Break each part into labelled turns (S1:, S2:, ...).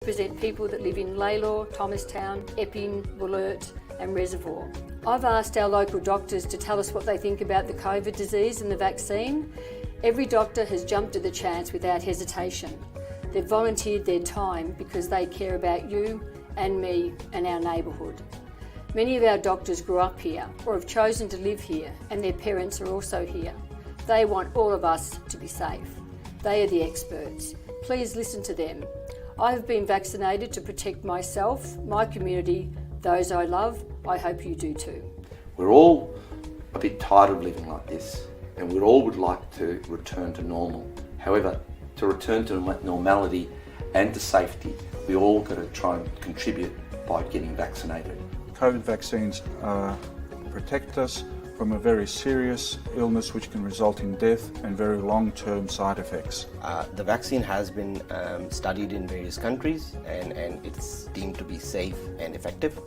S1: represent people that live in Lalor, Thomastown, Epping, Wollert and Reservoir. I've asked our local doctors to tell us what they think about the COVID disease and the vaccine. Every doctor has jumped at the chance without hesitation. They've volunteered their time because they care about you and me and our neighbourhood. Many of our doctors grew up here or have chosen to live here, and their parents are also here. They want all of us to be safe. They are the experts. Please listen to them. I have been vaccinated to protect myself, my community, those I love. I hope you do too.
S2: We're all a bit tired of living like this, and we all would like to return to normal. However, to return to normality and to safety, we all got to try and contribute by getting vaccinated.
S3: COVID vaccines protect us from a very serious illness which can result in death and very long-term side effects.
S4: The vaccine has been studied in various countries and it's deemed to be safe and effective.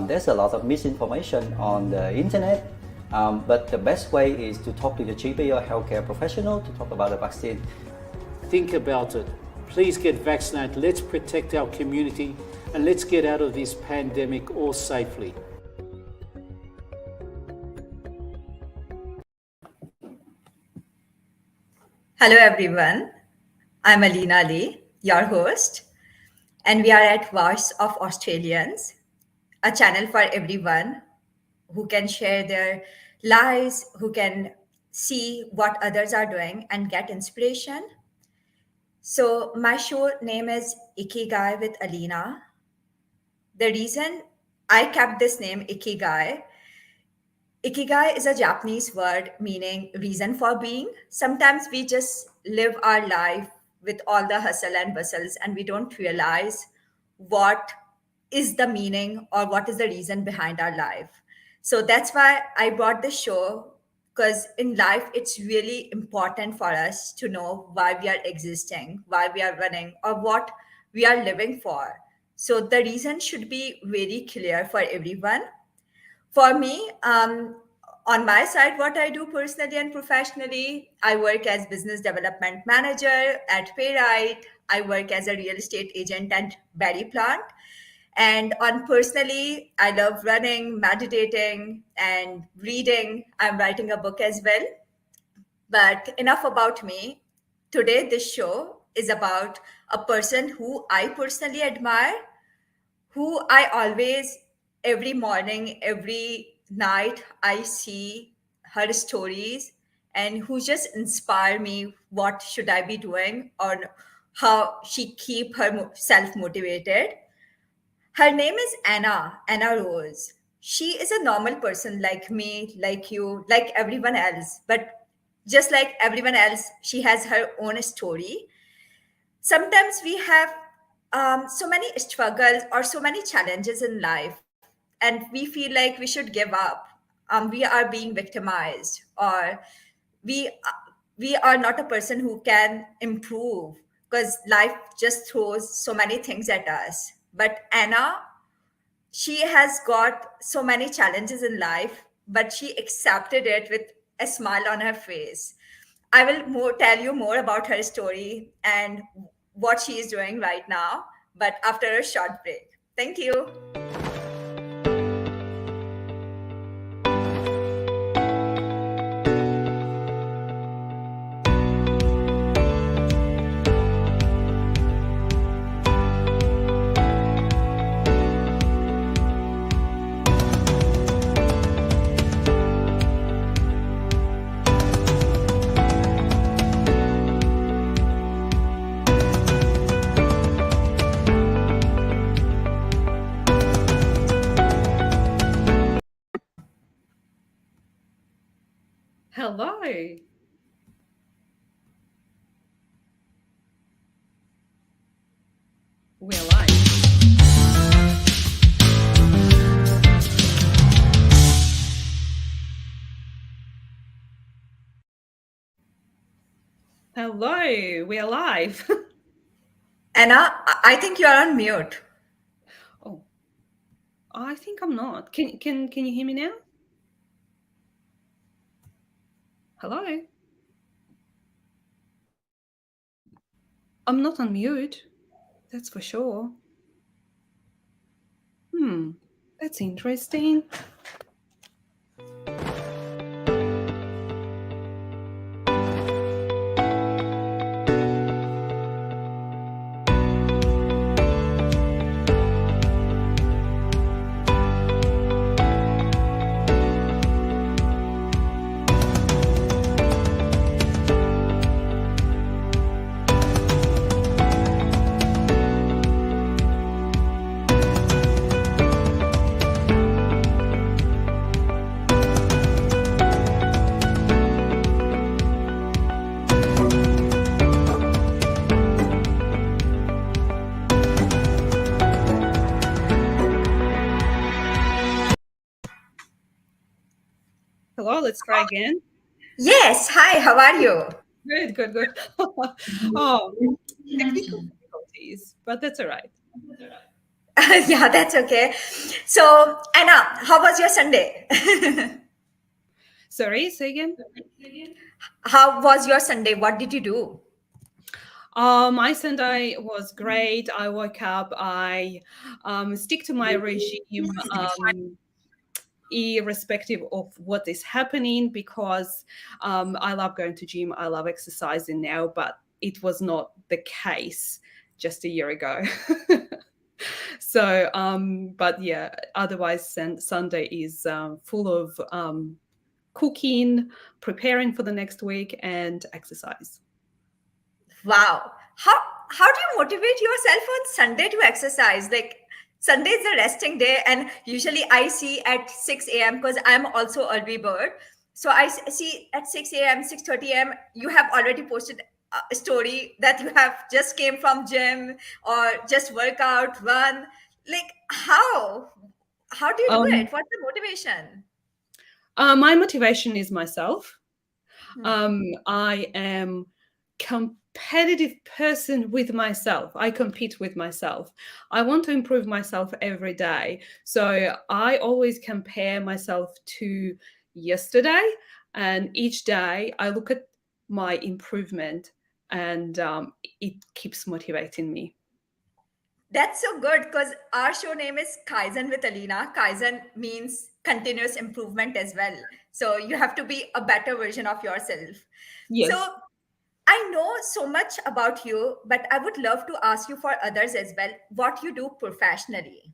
S5: There's a lot of misinformation on the internet, but the best way is to talk to your GP or healthcare professional to talk about the vaccine.
S6: Think about it. Please get vaccinated. Let's protect our community and let's get out of this pandemic all safely.
S7: Hello everyone, I'm Alina, your host, and we are at Voice of Australians, a channel for everyone who can share their lives, who can see what others are doing and get inspiration. So my show name is Ikigai with Alina. The reason I kept this name Ikigai is a Japanese word meaning reason for being. Sometimes we just live our life with all the hustle and bustles and we don't realize what is the meaning or what is the reason behind our life. So that's why I brought this show, because in life, it's really important for us to know why we are existing, why we are running, or what we are living for. So the reason should be very clear for everyone. For me, on my side, what I do personally and professionally, I work as business development manager at Payrite. I work as a real estate agent at Berry Plant. And on personally, I love running, meditating, and reading. I'm writing a book as well. But enough about me. Today, this show is about a person who I personally admire, who I always, every morning, every night, I see her stories and who just inspire me. What should I be doing or how she keep herself motivated. Her name is Anna Rose. She is a normal person like me, like you, like everyone else. But just like everyone else, she has her own story. Sometimes we have so many struggles or so many challenges in life, and we feel like we should give up. We are being victimized, or we are not a person who can improve because life just throws so many things at us. But Anna, she has got so many challenges in life, but she accepted it with a smile on her face. I will tell you more about her story and what she is doing right now, but after a short break. Thank you.
S8: Hello. We're live. Hello, we're live.
S7: Anna, I think you're on mute.
S8: Oh, I think I'm not. Can you hear me now? Hello? I'm not on mute, that's for sure. That's interesting. Hello, let's try again.
S7: Yes. Hi, how are you?
S8: Good. Oh, technical difficulties, but that's all right.
S7: Yeah, that's okay. So, Anna, how was your Sunday?
S8: Sorry, say again.
S7: How was your Sunday? What did you do?
S8: My Sunday was great. I woke up. I stick to my regime, irrespective of what is happening, because I love going to gym. I love exercising now, but it was not the case just a year ago. So, but yeah, otherwise, Sunday is full of cooking, preparing for the next week, and exercise.
S7: Wow. How do you motivate yourself on Sunday to exercise? Like Sunday is a resting day, and usually I see at 6 a.m. because I'm also early bird. So I see at 6 a.m., 6:30 a.m. you have already posted a story that you have just came from gym or just workout, run. Like how do you do
S8: Um,
S7: it? What's the motivation?
S8: my motivation is myself.
S7: Hmm.
S8: I am competitive person with myself. I compete with myself. I want to improve myself every day. So I always compare myself to yesterday, and each day I look at my improvement, and it keeps motivating me.
S7: That's so good because our show name is Kaizen with Alina. Kaizen means continuous improvement as well. So you have to be a better version of yourself.
S8: Yes.
S7: So I know so much about you, but I would love to ask you for others as well what you do professionally.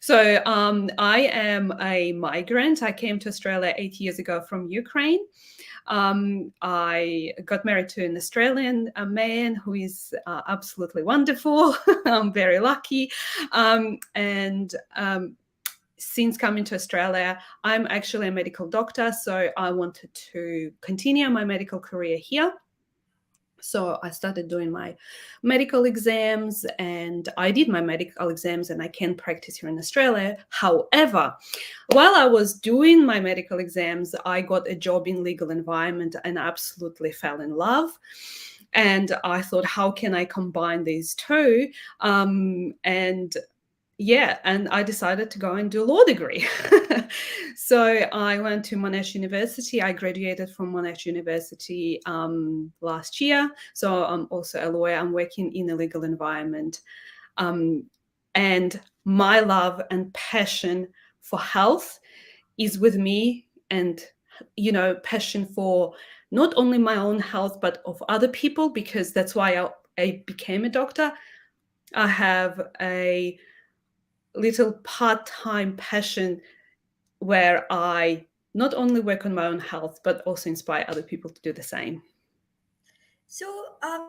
S8: So I am a migrant. I came to Australia 8 years ago from Ukraine. I got married to an Australian man who is absolutely wonderful. I'm very lucky. And since coming to Australia, I'm actually a medical doctor. So I wanted to continue my medical career here. So I started doing my medical exams, and I did my medical exams, and I can practice here in Australia. However, while I was doing my medical exams, I got a job in legal environment and absolutely fell in love. And I thought, how can I combine these two? And I decided to go and do a law degree. So I went to Monash University. I graduated from Monash University last year. So I'm also a lawyer. I'm working in a legal environment. And my love and passion for health is with me, and, passion for not only my own health, but of other people, because that's why I became a doctor. I have a little part-time passion where I not only work on my own health, but also inspire other people to do the same.
S7: So, and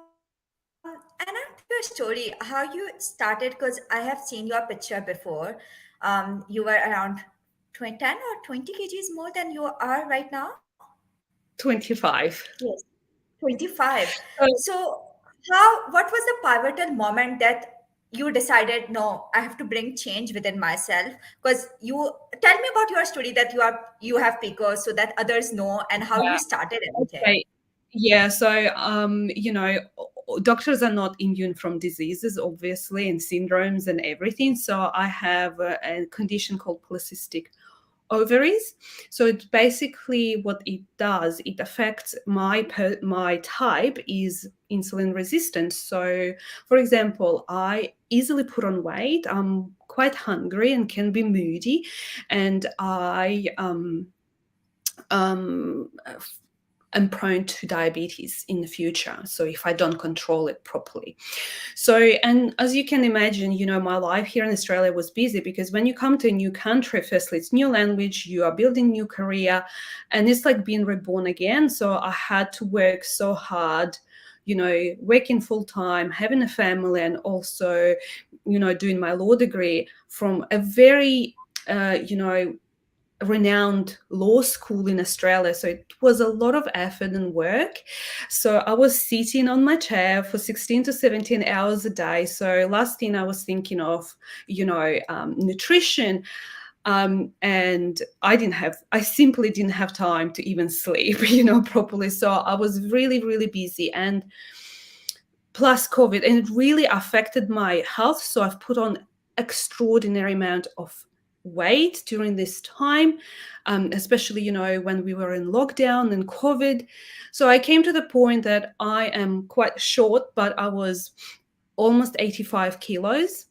S7: your story, how you started, because I have seen your picture before. You were around 10 or 20 kgs more than you are right now.
S8: 25.
S7: Yes, 25.
S8: So,
S7: So, what was the pivotal moment that you decided, no, I have to bring change within myself? Because you tell me about your story that you have PCOS so that others know and how you
S8: yeah,
S7: started everything.
S8: okay. Yeah, so doctors are not immune from diseases, obviously, and syndromes and everything. So I have a condition called polycystic ovaries. So it's basically what it does. It affects my type is insulin resistant. So, for example, I easily put on weight. I'm quite hungry and can be moody, and I am prone to diabetes in the future. So if I don't control it properly. So, and as you can imagine, my life here in Australia was busy, because when you come to a new country, firstly, it's new language, you are building new career, and it's like being reborn again. So I had to work so hard, working full time, having a family, and also, doing my law degree from a very, renowned law school in Australia. So it was a lot of effort and work. So I was sitting on my chair for 16 to 17 hours a day. So last thing I was thinking of, nutrition. And I simply didn't have time to even sleep, properly. So I was really, really busy, and plus COVID, and it really affected my health. So I've put on extraordinary amount of weight during this time, especially, when we were in lockdown and COVID. So I came to the point that I am quite short, but I was almost 85 kilos.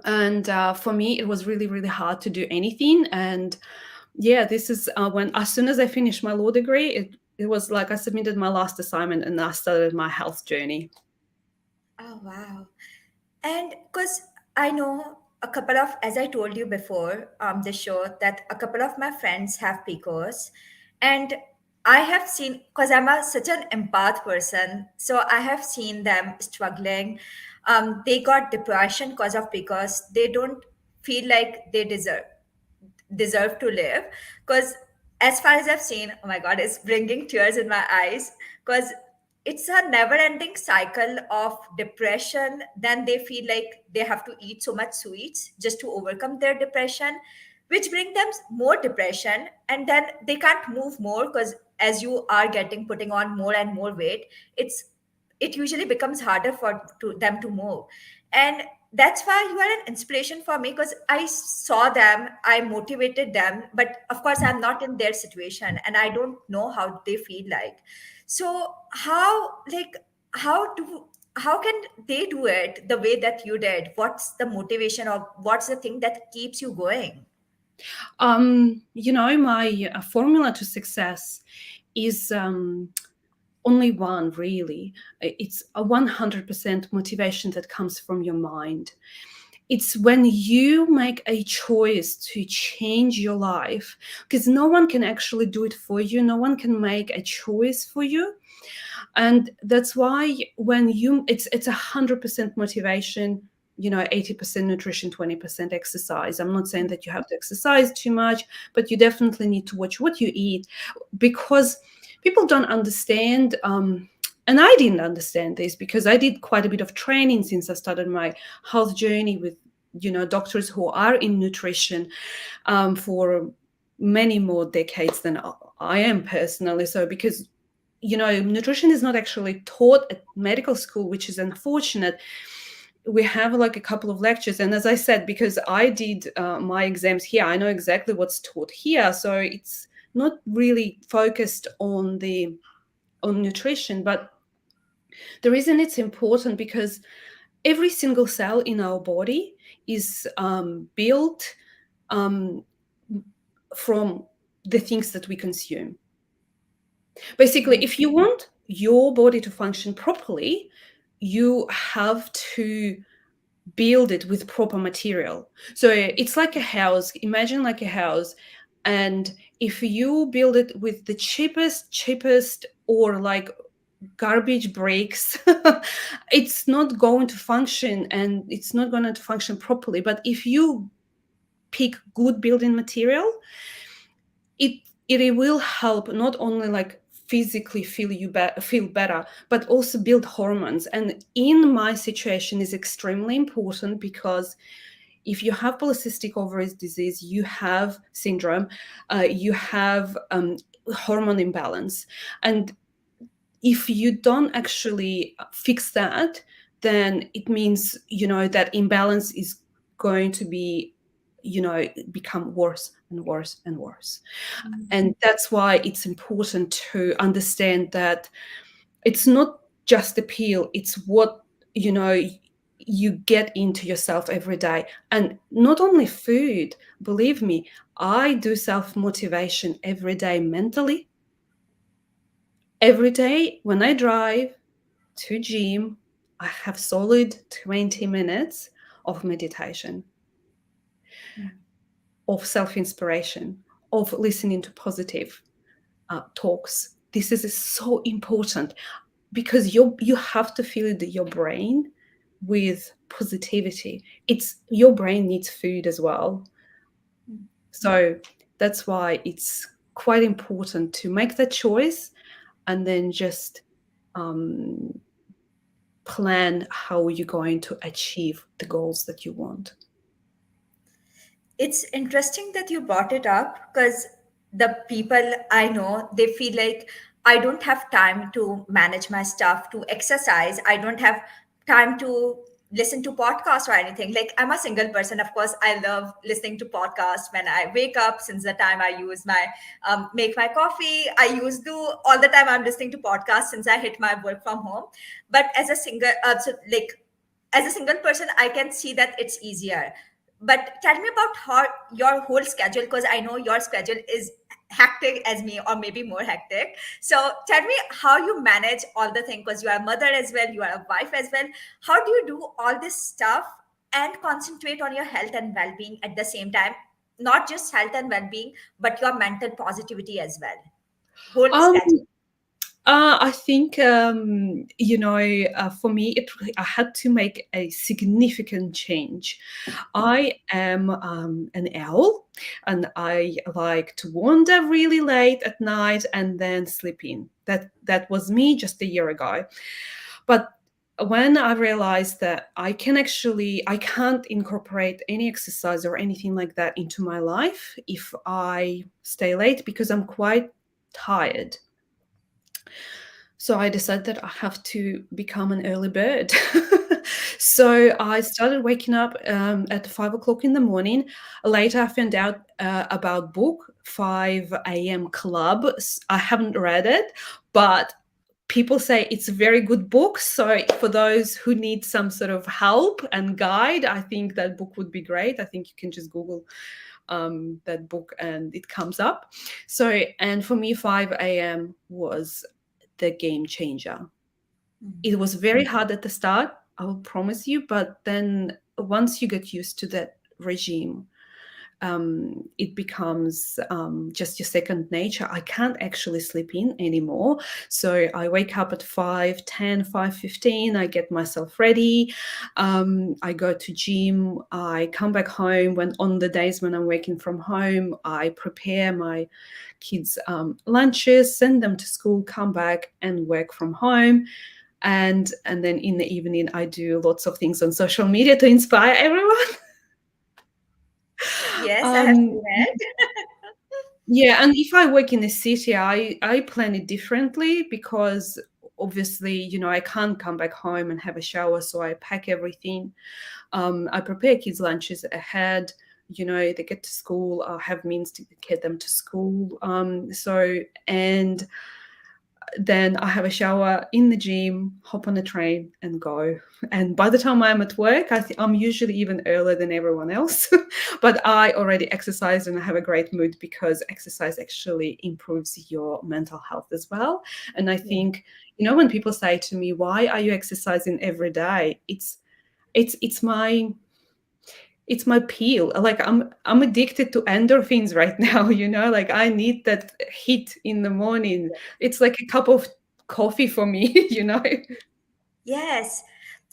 S8: And for me, it was really, really hard to do anything. And yeah, this is as soon as I finished my law degree, it was like I submitted my last assignment and I started my health journey.
S7: Oh, wow. And because I know a couple of, as I told you before the show, that a couple of my friends have PCOS. And I have seen, because such an empath person, so I have seen them struggling. They got depression because of PCOS. They don't feel like they deserve to live, because as far as I've seen, oh my god, it's bringing tears in my eyes, because it's a never ending cycle of depression. Then they feel like they have to eat so much sweets just to overcome their depression, which bring them more depression. And then they can't move more, because as you are putting on more and more weight, it usually becomes harder for them to move. And that's why you are an inspiration for me, because I saw them, I motivated them, but of course I'm not in their situation and I don't know how they feel like. So how can they do it the way that you did? What's the motivation, or what's the thing that keeps you going?
S8: My formula to success is only one, really. It's a 100% motivation that comes from your mind. It's when you make a choice to change your life, because no one can actually do it for you. No one can make a choice for you. And that's why it's 100% motivation, 80% nutrition, 20% exercise. I'm not saying that you have to exercise too much, but you definitely need to watch what you eat, because people don't understand. And I didn't understand this, because I did quite a bit of training since I started my health journey with, doctors who are in nutrition for many more decades than I am personally. So because, nutrition is not actually taught at medical school, which is unfortunate. We have like a couple of lectures. And as I said, because I did my exams here, I know exactly what's taught here. So it's not really focused on nutrition. But the reason it's important, because every single cell in our body is built from the things that we consume. Basically, if you want your body to function properly, you have to build it with proper material. So it's like a house. Imagine like a house. And if you build it with the cheapest or like garbage bricks, it's not going to function, and it's not going to function properly. But if you pick good building material, it will help not only like physically feel better, but also build hormones. And in my situation is extremely important, because if you have polycystic ovaries disease, you have syndrome, you have hormone imbalance. And if you don't actually fix that, then it means, that imbalance is going to be, become worse and worse and worse. And that's why it's important to understand that it's not just the pill, it's what, you get into yourself every day. And not only food, believe me, I do self-motivation every day mentally. Every day when I drive to gym, I have solid 20 minutes of meditation, of self-inspiration, of listening to positive talks. This is so important because you have to feed your brain with positivity. It's your brain needs food as well. So that's why it's quite important to make the choice and then just plan how you're going to achieve the goals that you want.
S7: It's interesting that you brought it up because the people I know, they feel like I don't have time to manage my stuff, to exercise. I don't have time to listen to podcasts or anything. Like, I'm a single person. Of course, I love listening to podcasts when I wake up. Since the time I use my make my coffee, I use do all the time. I'm listening to podcasts since I hit my work from home. But as a single, as a single person, I can see that it's easier. But tell me about how your whole schedule, because I know your schedule is hectic as me, or maybe more hectic. So tell me how you manage all the things, because you are a mother as well, you are a wife as well. How do you do all this stuff and concentrate on your health and well-being at the same time? Not just health and well-being, but your mental positivity as well. Whole
S8: Um,
S7: schedule.
S8: I think for me, I had to make a significant change. I am an owl, and I like to wander really late at night and then sleep in. That was me just a year ago. But when I realized that I can't incorporate any exercise or anything like that into my life if I stay late because I'm quite tired. So I decided that I have to become an early bird. So I started waking up at 5 o'clock in the morning. Later, I found out about book 5 a.m. Club. I haven't read it, but people say it's a very good book. So for those who need some sort of help and guide, I think that book would be great. I think you can just Google that book and it comes up. So, and for me, 5 a.m. was the game changer. It was very hard at the start, I will promise you, but then once you get used to that regime, it becomes just your second nature. I can't actually sleep in anymore. So I wake up at 5:10, 5:15. I get myself ready. I go to gym. I come back home. When on the days when I'm working from home, I prepare my kids' lunches, send them to school, come back and work from home. And then in the evening, I do lots of things on social media to inspire everyone.
S7: Yes, I have seen it.
S8: Yeah, and if I work in a city, I plan it differently because obviously, I can't come back home and have a shower, so I pack everything. I prepare kids' lunches ahead. They get to school. I have means to get them to school. And then I have a shower in the gym, hop on a train, and go. And by the time I'm at work, I'm usually even earlier than everyone else. But I already exercise and I have a great mood because exercise actually improves your mental health as well. And I think, when people say to me, "Why are you exercising every day?" It's my peel. Like I'm addicted to endorphins right now, like I need that hit in the morning. It's like a cup of coffee for me.
S7: Yes,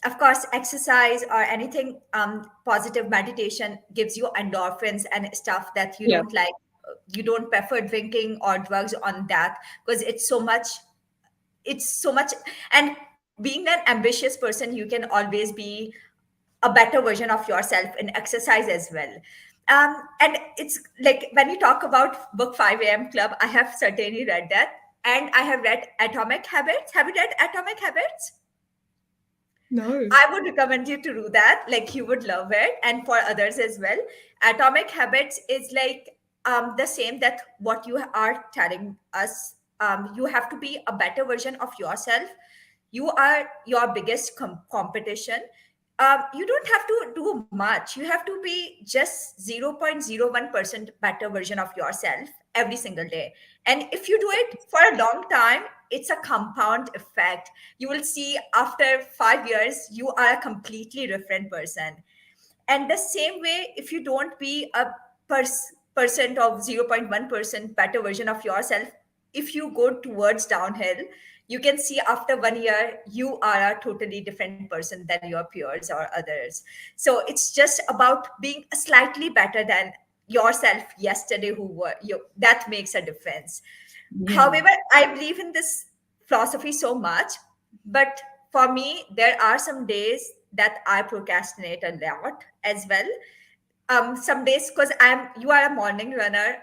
S7: of course, exercise or anything positive meditation gives you endorphins and stuff that you
S8: Yeah.
S7: don't like. You don't prefer drinking or drugs on that because it's so much. It's so much. And being an ambitious person, you can always be a better version of yourself in exercise as well. And it's like when you talk about book 5 a.m. Club, I have certainly read that. And I have read Atomic Habits. Have you read Atomic Habits?
S8: No.
S7: I would recommend you to do that. Like, you would love it, and for others as well. Atomic Habits is like the same that what you are telling us. You have to be a better version of yourself. You are your biggest competition. you don't have to do much. You have to be just 0.01% better version of yourself every single day. And if you do it for a long time, it's a compound effect. You will see after 5 years, you are a completely different person. And the same way, if you don't be a percent of 0.1% better version of yourself, if you go towards downhill, you can see after 1 year you are a totally different person than your peers or others. So it's just about being slightly better than yourself yesterday who were you. That makes a difference.
S8: Yeah.
S7: However, I believe in this philosophy so much, but for me, there are some days that I procrastinate a lot as well. Some days, because you are a morning runner,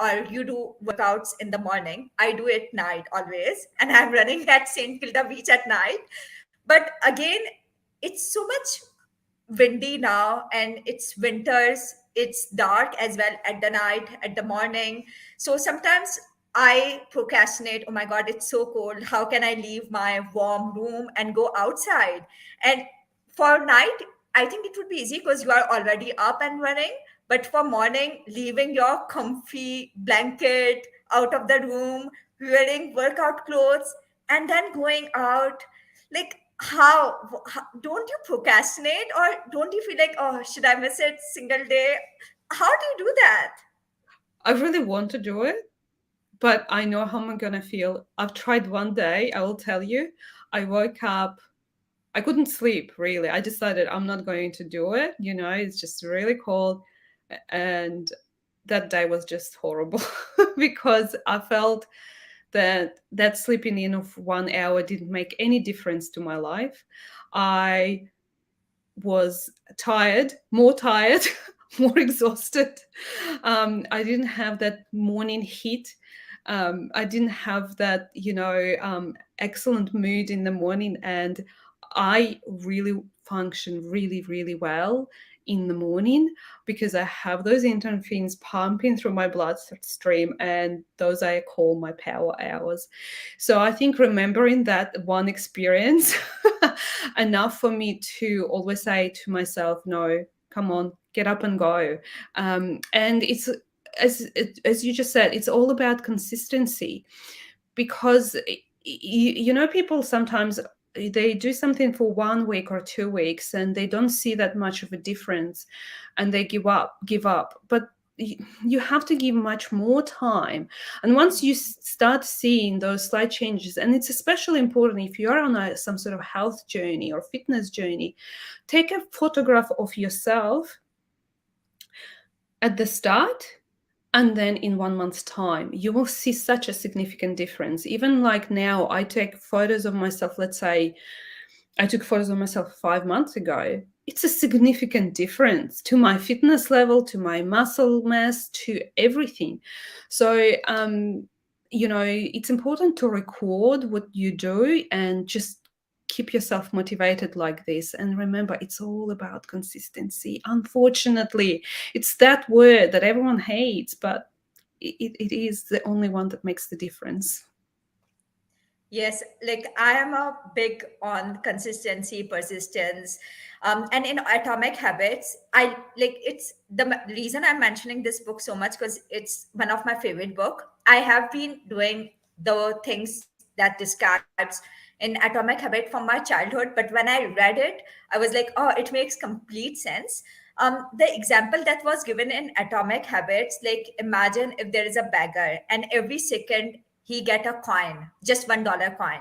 S7: or you do workouts in the morning. I do it night always, and I'm running at St. Kilda Beach at night. But again, it's so much windy now, and it's winters, it's dark as well at the night, at the morning. So sometimes I procrastinate. Oh my god, it's so cold, how can I leave my warm room and go outside? And for night, I think it would be easy because you are already up and running. But for morning, leaving your comfy blanket out of the room, wearing workout clothes, and then going out, like how don't you procrastinate, or don't you feel like, oh, should I miss it single day? How do you do that?
S8: I really want to do it, but I know how I'm gonna feel. I've tried one day, I will tell you. I woke up, I couldn't sleep really. I decided I'm not going to do it. It's just really cold. And that day was just horrible because I felt that sleeping in of 1 hour didn't make any difference to my life. I was tired, more more exhausted. I didn't have that morning heat. I didn't have that, excellent mood in the morning. And I really function really, really well in the morning because I have those endorphins pumping through my bloodstream, and those I call my power hours. So I think remembering that one experience enough for me to always say to myself, no, come on, get up and go. And it's, as you just said, it's all about consistency, because people sometimes they do something for 1 week or 2 weeks and they don't see that much of a difference, and they give up. But you have to give much more time, and once you start seeing those slight changes, and it's especially important if you're on some sort of health journey or fitness journey, take a photograph of yourself at the start, and then in 1 month's time, you will see such a significant difference. Even like now, I take photos of myself. Let's say I took photos of myself 5 months ago. It's a significant difference to my fitness level, to my muscle mass, to everything. So, it's important to record what you do and just keep yourself motivated like this. And remember, it's all about consistency. Unfortunately, it's that word that everyone hates, but it is the only one that makes the difference.
S7: Yes, like I am a big on consistency, persistence, and in Atomic Habits, I like it's the reason I'm mentioning this book so much because it's one of my favorite book. I have been doing the things that describes in Atomic Habit from my childhood, but when I read it, I was like, oh, it makes complete sense. The example that was given in Atomic Habits, like imagine if there is a beggar and every second he get a coin, just $1 coin.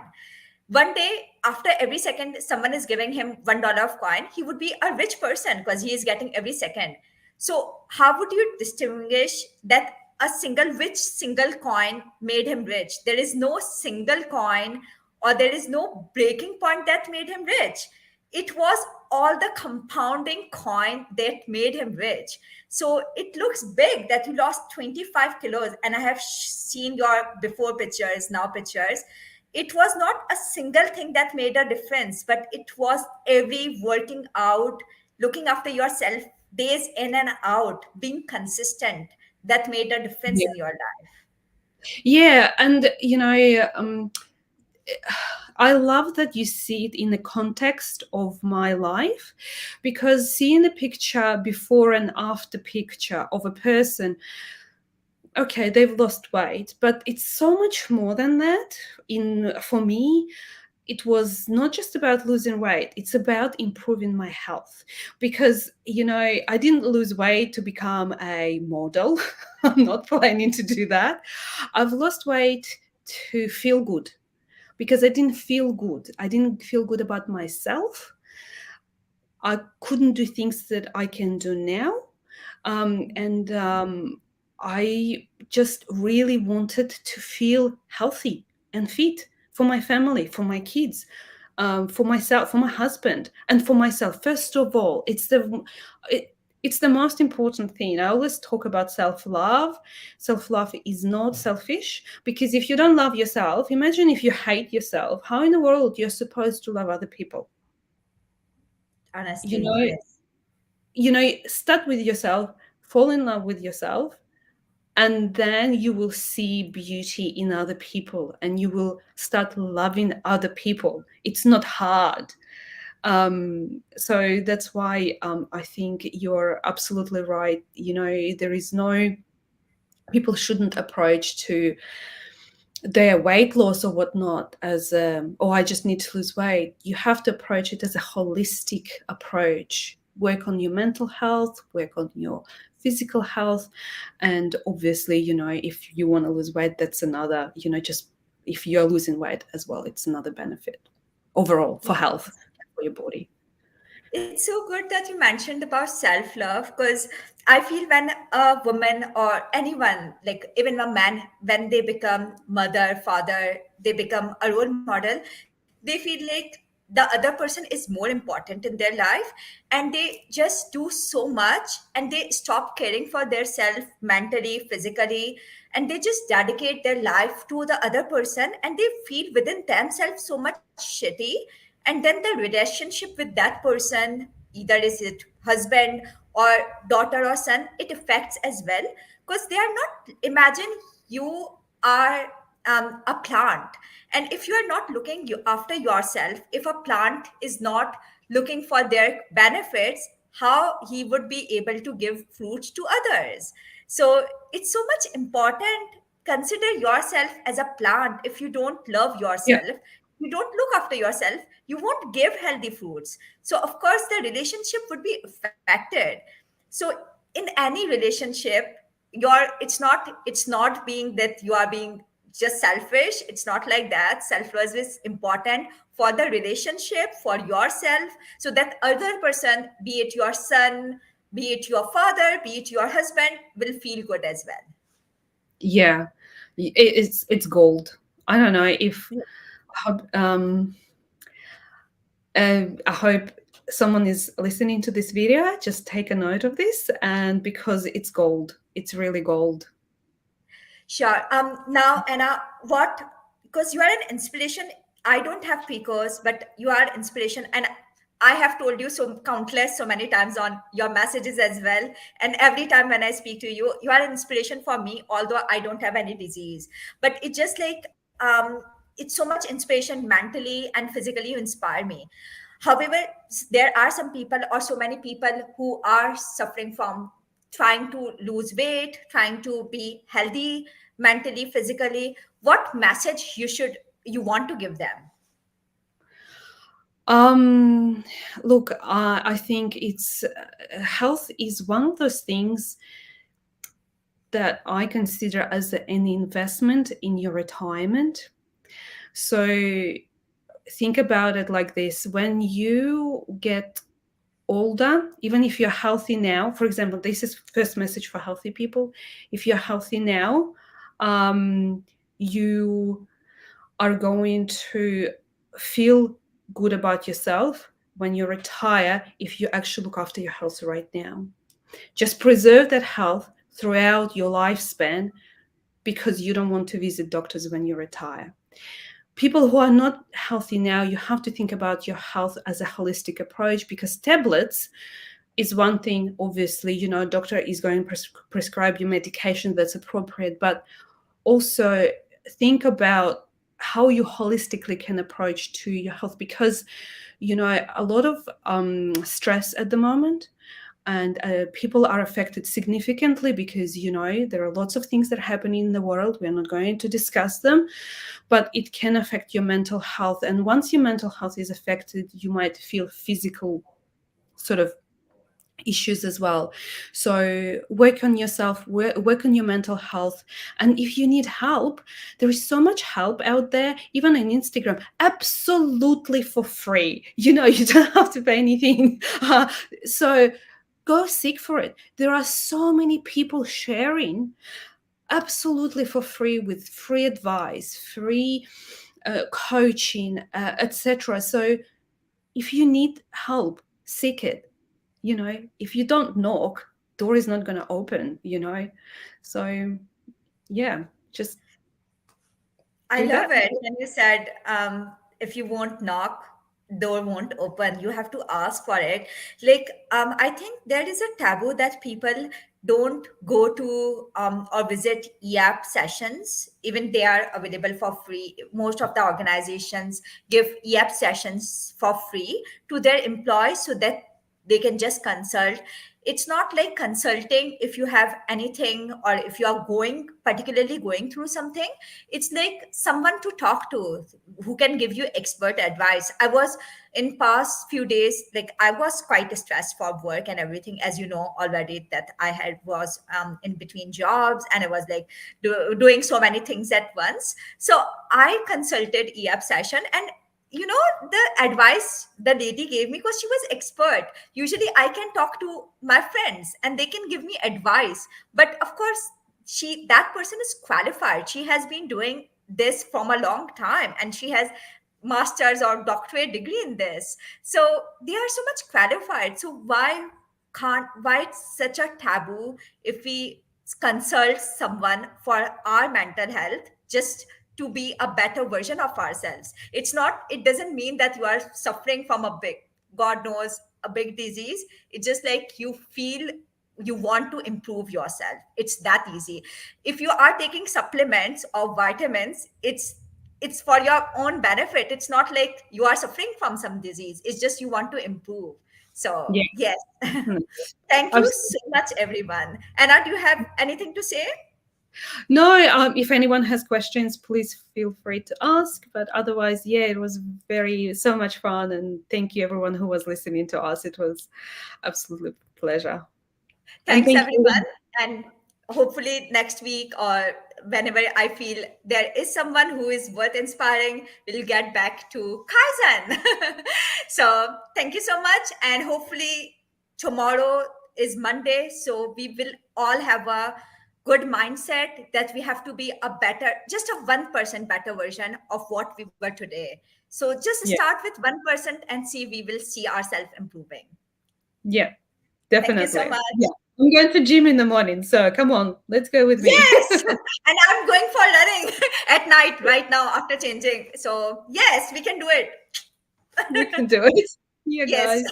S7: One day, after every second someone is giving him $1 of coin, he would be a rich person because he is getting every second. So how would you distinguish that which single coin made him rich? There is no single coin, or there is no breaking point that made him rich. It was all the compounding coin that made him rich. So it looks big that you lost 25 kilos, and I have seen your before pictures, now pictures. It was not a single thing that made a difference, but it was every working out, looking after yourself, days in and out, being consistent, that made a difference
S8: Yeah.
S7: in your life.
S8: Yeah, and I love that you see it in the context of my life, because seeing a picture before and after picture of a person, okay, they've lost weight, but it's so much more than that. For me, it was not just about losing weight, it's about improving my health. Because, I didn't lose weight to become a model. I'm not planning to do that. I've lost weight to feel good, because I didn't feel good. I didn't feel good about myself. I couldn't do things that I can do now. And I just really wanted to feel healthy and fit for my family, for my kids, for myself, for my husband, and for myself. First of all, it's the most important thing. I always talk about self-love. Self-love is not selfish, because if you don't love yourself, imagine if you hate yourself, how in the world you're supposed to love other people? You
S7: Honestly,
S8: know,
S7: yes.
S8: start with yourself, fall in love with yourself, and then you will see beauty in other people, and you will start loving other people. It's not hard. So that's why I think you're absolutely right. There is no, people shouldn't approach to their weight loss or whatnot as oh, I just need to lose weight. You have to approach it as a holistic approach. Work on your mental health, work on your physical health, and obviously, if you want to lose weight, that's another, just if you're losing weight as well, it's another benefit overall for health, for your body.
S7: It's so good that you mentioned about self love, because I feel when a woman or anyone, like even a man, when they become mother, father, they become a role model, they feel like the other person is more important in their life, and they just do so much and they stop caring for their self mentally, physically, and they just dedicate their life to the other person, and they feel within themselves so much shitty. And then the relationship with that person, either is it husband or daughter or son, it affects as well, because they are not, imagine you are a plant, and if you are not looking after yourself, if a plant is not looking for their benefits, how he would be able to give fruits to others? So it's so much important. Consider yourself as a plant. If you don't love
S8: Yeah.
S7: yourself, you don't look after yourself, you won't give healthy fruits. So of course the relationship would be affected. So in any relationship, it's not being that you are being just selfish. It's not like that. Self-love is important for the relationship, for yourself, so that other person, be it your son, be it your father, be it your husband, will feel good as well.
S8: Yeah, it's gold. I don't know if um I hope someone is listening to this video. Just take a note of this, and because it's gold, it's really gold.
S7: Sure. Now, Anna, what? Because you are an inspiration. I don't have peakers, but you are inspiration, and I have told you so many times on your messages as well. And every time when I speak to you, you are an inspiration for me. Although I don't have any disease, but it's just like it's so much inspiration mentally and physically. You inspire me. However, there are some people or so many people who are suffering from trying to lose weight, trying to be healthy mentally, physically. What message you want to give them?
S8: Um, Look, I think it's health is one of those things that I consider as an investment in your retirement. So think about it like this: when you get older, even if you're healthy now, for example, this is first message for healthy people. If you're healthy now, you are going to feel good about yourself when you retire if you actually look after your health right now. Just preserve that health throughout your lifespan, because you don't want to visit doctors when you retire. People who are not healthy now, you have to think about your health as a holistic approach, because tablets is one thing. Obviously, doctor is going to prescribe you medication that's appropriate, but also think about how you holistically can approach to your health, because a lot of stress at the moment, and people are affected significantly because there are lots of things that happen in the world. We're not going to discuss them, but it can affect your mental health, and once your mental health is affected, you might feel physical sort of issues as well. So work on yourself, work on your mental health. And if you need help, there is so much help out there, even on Instagram, absolutely for free. You don't have to pay anything. So go seek for it. There are so many people sharing absolutely for free, with free advice, free coaching, etc. So if you need help, seek it. If you don't knock, door is not going to open. So yeah, just
S7: I
S8: do
S7: love
S8: that.
S7: it when you said, if you won't knock, door won't open. You have to ask for it. Like, I think there is a taboo that people don't go to or visit EAP sessions, even they are available for free. Most of the organizations give EAP sessions for free to their employees so that they can just consult. It's not like consulting if you have anything, or if you are particularly going through something. It's like someone to talk to who can give you expert advice. I was in past few days, like I was quite stressed for work and everything, as you know already, that I had was in between jobs, and I was like doing so many things at once. So I consulted EAP session, and the advice the lady gave me, because she was expert. Usually I can talk to my friends and they can give me advice, but of course that person is qualified. She has been doing this from a long time, and she has master's or doctorate degree in this, so they are so much qualified. So why it's such a taboo if we consult someone for our mental health, just to be a better version of ourselves? It doesn't mean that you are suffering from a big, god knows, a big disease. It's just like you feel you want to improve yourself. It's that easy. If you are taking supplements or vitamins, it's for your own benefit. It's not like you are suffering from some disease. It's just you want to improve. So
S8: Yeah.
S7: yes.
S8: Mhm.
S7: Thank you
S8: Absolutely.
S7: so much, everyone. Anna, do you have anything to say?
S8: No, if anyone has questions, please feel free to ask. But otherwise, yeah, it was so much fun. And thank you, everyone who was listening to us. It was absolutely a pleasure. And
S7: Thanks,
S8: thank you.
S7: everyone. And hopefully next week, or whenever I feel there is someone who is worth inspiring, we'll get back to Kaizen. So thank you so much. And hopefully tomorrow is Monday. So we will all have a good mindset that we have to be just a 1% better version of what we were today. So just
S8: Yeah.
S7: start with 1% and we will see ourselves improving.
S8: Yeah,
S7: Thank you
S8: definitely.
S7: so much.
S8: Yeah. I'm going to gym in the morning, so come on, let's go with me.
S7: Yes, and I'm going for running at night right now after changing. So yes, we can do it.
S8: We can do it. Yeah,
S7: Yes.
S8: guys.